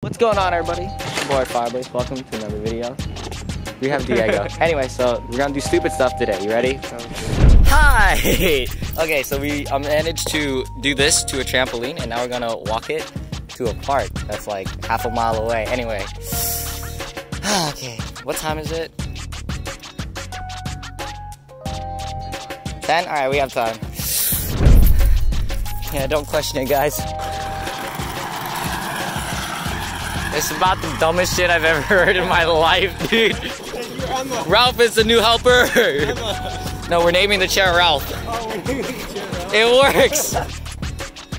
What's going on, everybody? It's your boy Fireblaze. Welcome to another video. We have Diego. Anyway, so we're gonna do stupid stuff today. You ready? Hi! Okay, so I managed to do this to a trampoline, and now we're gonna walk it to a park that's like half a mile away. Anyway. Okay, what time is it? 10? Alright, we have time. Yeah, don't question it, guys. It's about the dumbest shit I've ever heard in my life, dude. Ralph is the new helper. No, we're naming the chair Ralph. Oh, we're naming the chair Ralph. It works.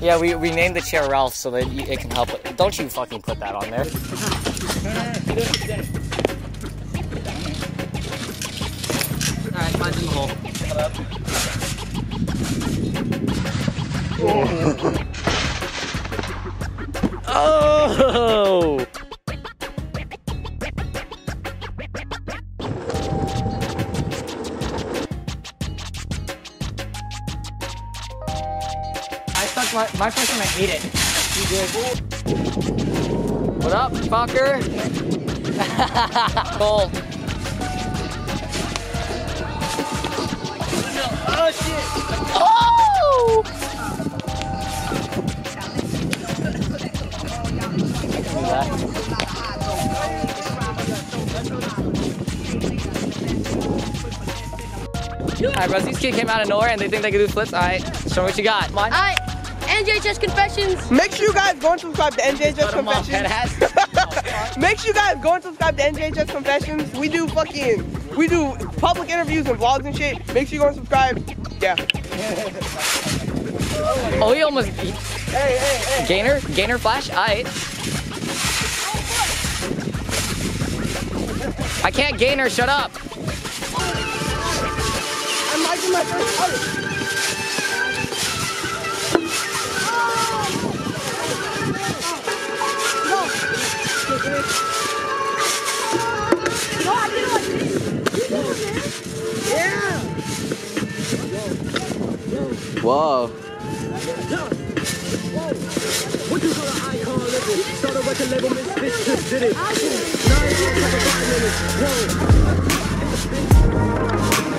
Yeah, we named the chair Ralph so that it can help. Don't you fucking put that on there. Alright, mine's in the hole. Oh! I stuck my first time I ate it. You did. What up, fucker? Cool. Oh shit! Oh! Alright, bros, these kids came out of nowhere and they think they can do flips. Alright, show me what you got. Come on. Alright, NJHS Confessions. Make sure you guys go and subscribe to NJHS Confessions. Make sure you guys go and subscribe to NJHS Confessions. We do public interviews and vlogs and shit. Make sure you go and subscribe. Yeah. Oh, he almost. Hey. Gainer flash? Alright. I can't gainer, shut up. I'm liking my first color. No, I did it like this. Yeah. Whoa. What you call an icon living? Started with the label, Miss Bitch just did it. 9 years, 5 minutes. Whoa.